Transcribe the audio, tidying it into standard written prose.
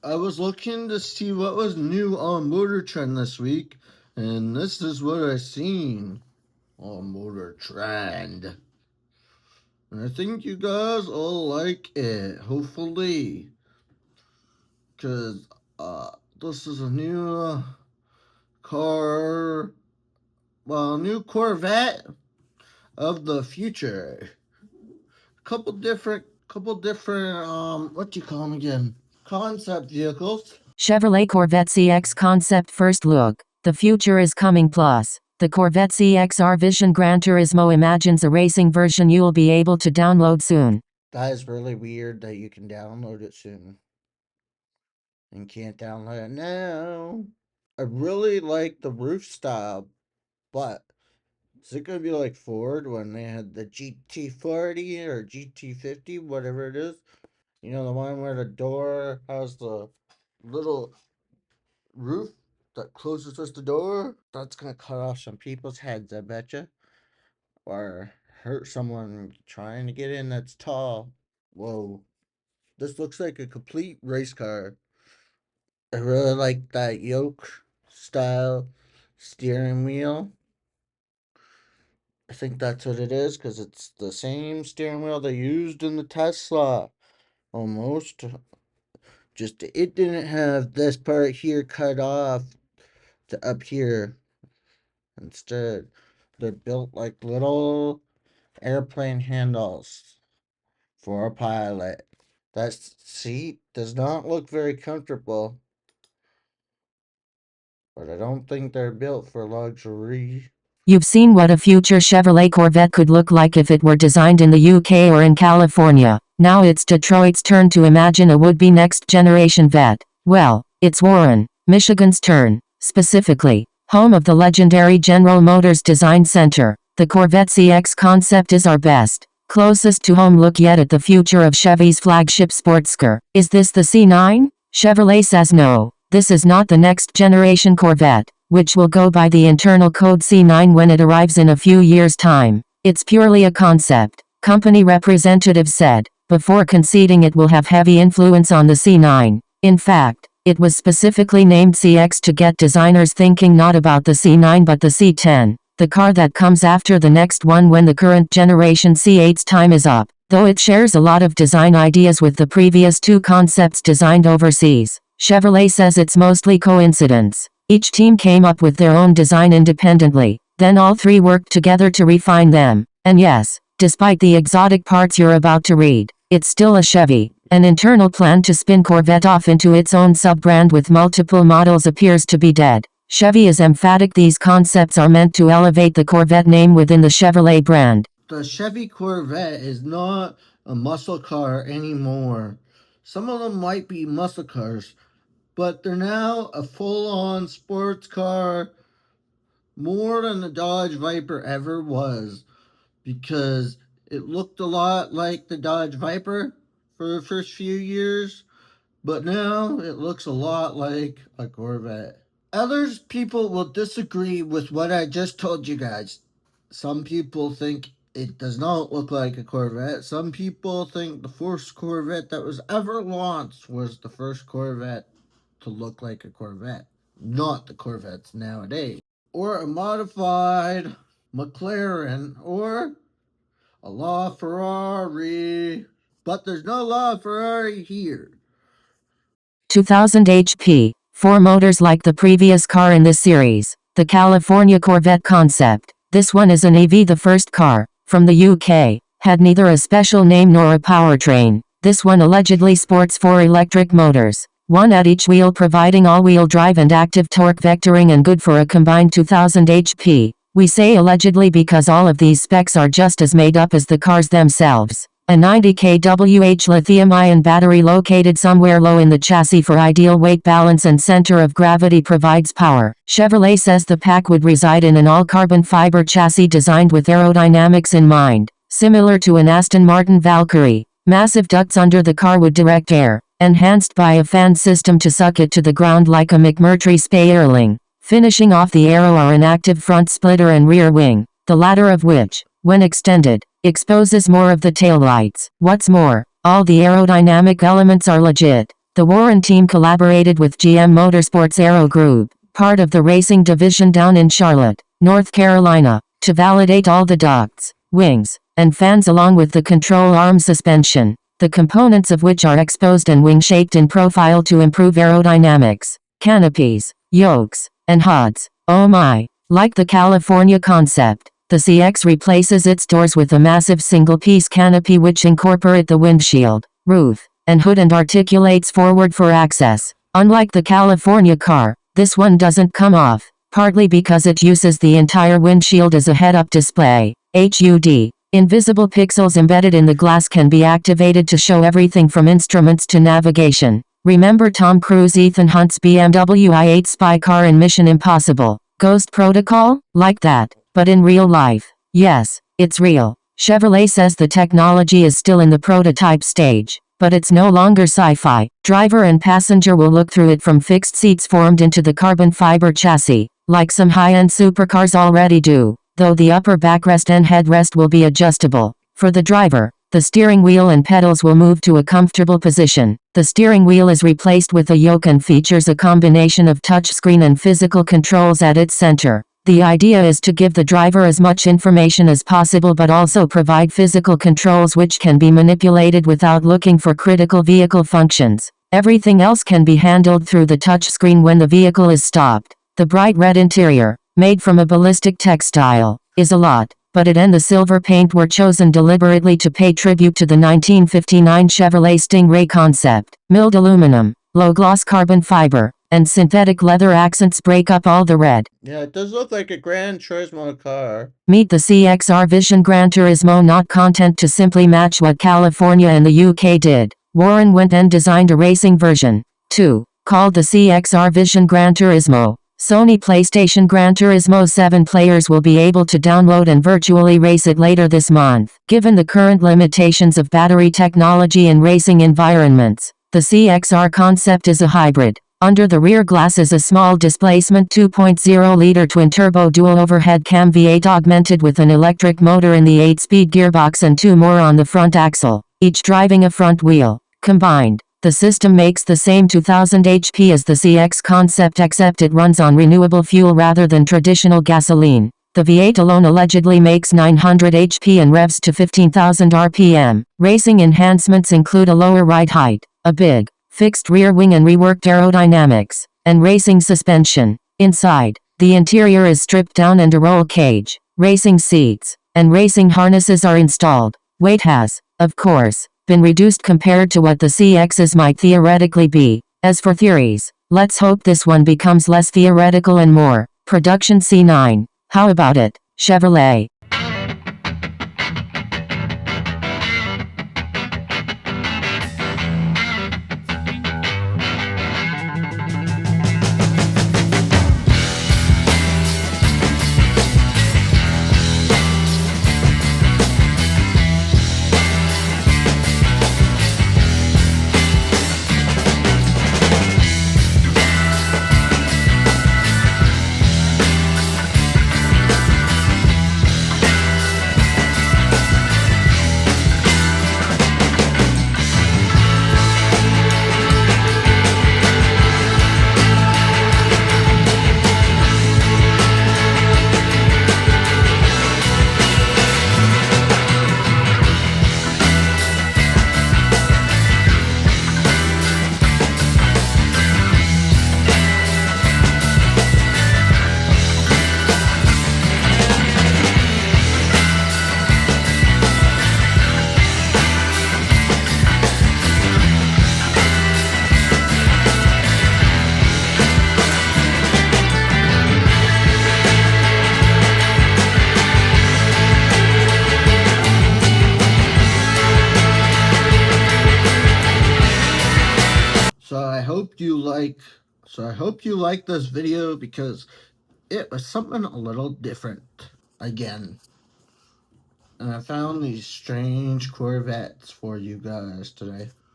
I was looking to see what was new on Motor Trend this week, and this is what I seen on Motor Trend. And I think you guys all like it, hopefully. Because this is a new car, well, new Corvette of the future. Couple different, what do you call them again? Concept vehicles. Chevrolet Corvette CX Concept First Look. The future is coming plus. The Corvette CX-R Vision Gran Turismo imagines a racing version you'll be able to download soon. That is really weird that you can download it soon. And can't download it now. I really like the roof style, but is it gonna be like Ford when they had the GT40 or GT50, whatever it is? You know, the one where the door has the little roof that closes with the door? That's gonna cut off some people's heads, I betcha. Or hurt someone trying to get in that's tall. Whoa. This looks like a complete race car. I really like that yoke style steering wheel. I think that's what it is because it's the same steering wheel they used in the Tesla. Almost. Just it didn't have this part here cut off to up here. Instead, they're built like little airplane handles for a pilot. That seat does not look very comfortable, but I don't think they're built for luxury. You've seen what a future Chevrolet Corvette could look like if it were designed in the UK or in California. Now it's Detroit's turn to imagine a would-be next-generation vet. Well, it's Warren, Michigan's turn. Specifically, home of the legendary General Motors Design Center. The Corvette CX concept is our best, closest to home look yet at the future of Chevy's flagship sports car. Is this the C9? Chevrolet says no. This is not the next-generation Corvette, which will go by the internal code C9 when it arrives in a few years' time. It's purely a concept, company representatives said, before conceding it will have heavy influence on the C9. In fact, it was specifically named CX to get designers thinking not about the C9 but the C10, the car that comes after the next one when the current generation C8's time is up, though it shares a lot of design ideas with the previous two concepts designed overseas. Chevrolet says it's mostly coincidence. Each team came up with their own design independently, then all three worked together to refine them. And yes, despite the exotic parts you're about to read, it's still a Chevy. An internal plan to spin Corvette off into its own sub-brand with multiple models appears to be dead. Chevy is emphatic these concepts are meant to elevate the Corvette name within the Chevrolet brand. The Chevy Corvette is not a muscle car anymore. Some of them might be muscle cars, but they're now a full-on sports car, more than the Dodge Viper ever was, because it looked a lot like the Dodge Viper for the first few years, but now it looks a lot like a Corvette. Others people will disagree with what I just told you guys. Some people think it does not look like a Corvette. Some people think the first Corvette that was ever launched was the first Corvette to look like a Corvette, not the Corvettes nowadays. Or a modified McLaren, or a LaFerrari. But there's no LaFerrari here. 2000 HP, 4 motors like the previous car in this series. The California Corvette concept. This one is an EV, the first car, from the UK, had neither a special name nor a powertrain. This one allegedly sports 4 electric motors, one at each wheel providing all-wheel drive and active torque vectoring and good for a combined 2000 HP. We say allegedly because all of these specs are just as made up as the cars themselves. A 90 kWh lithium-ion battery located somewhere low in the chassis for ideal weight balance and center of gravity provides power. Chevrolet says the pack would reside in an all-carbon fiber chassis designed with aerodynamics in mind, similar to an Aston Martin Valkyrie. Massive ducts under the car would direct air, enhanced by a fan system to suck it to the ground like a McMurtry Spey-Erling. Finishing off the aero are an active front splitter and rear wing, the latter of which, when extended, exposes more of the taillights. What's more, all the aerodynamic elements are legit. The Warren team collaborated with GM Motorsports Aero Group, part of the racing division down in Charlotte, North Carolina, to validate all the ducts, wings, and fans along with the control arm suspension, the components of which are exposed and wing-shaped in profile to improve aerodynamics, canopies, yokes, and HUDs. Oh my! Like the California concept, the CX replaces its doors with a massive single-piece canopy which incorporate the windshield, roof, and hood and articulates forward for access. Unlike the California car, this one doesn't come off, partly because it uses the entire windshield as a head-up display. HUD. Invisible pixels embedded in the glass can be activated to show everything from instruments to navigation. Remember Tom Cruise Ethan Hunt's BMW i8 spy car in Mission Impossible? Ghost Protocol? Like that, but in real life. Yes, it's real. Chevrolet says the technology is still in the prototype stage, but it's no longer sci-fi. Driver and passenger will look through it from fixed seats formed into the carbon fiber chassis, like some high-end supercars already do, though the upper backrest and headrest will be adjustable. For the driver, the steering wheel and pedals will move to a comfortable position. The steering wheel is replaced with a yoke and features a combination of touchscreen and physical controls at its center. The idea is to give the driver as much information as possible but also provide physical controls which can be manipulated without looking for critical vehicle functions. Everything else can be handled through the touchscreen when the vehicle is stopped. The bright red interior, made from a ballistic textile, is a lot, but it and the silver paint were chosen deliberately to pay tribute to the 1959 Chevrolet Stingray concept. Milled aluminum, low-gloss carbon fiber, and synthetic leather accents break up all the red. Yeah, it does look like a Gran Turismo car. Meet the CXR Vision Gran Turismo, not content to simply match what California and the UK did. Warren went and designed a racing version, too, called the CXR Vision Gran Turismo. Sony PlayStation Gran Turismo 7 players will be able to download and virtually race it later this month. Given the current limitations of battery technology in racing environments, the CXR concept is a hybrid. Under the rear glass is a small displacement 2.0-liter twin-turbo dual-overhead cam V8 augmented with an electric motor in the 8-speed gearbox and 2 more on the front axle, each driving a front wheel. Combined, the system makes the same 2000 HP as the CX concept except it runs on renewable fuel rather than traditional gasoline. The V8 alone allegedly makes 900 HP and revs to 15,000 RPM. Racing enhancements include a lower ride height, a big, fixed rear wing and reworked aerodynamics, and racing suspension. Inside, the interior is stripped down and a roll cage, racing seats, and racing harnesses are installed. Weight has, of course, been reduced compared to what the CXs might theoretically be. As for theories, let's hope this one becomes less theoretical and more production C9. How about it, Chevrolet? So I hope you like this video because it was something a little different again. And I found these strange Corvettes for you guys today.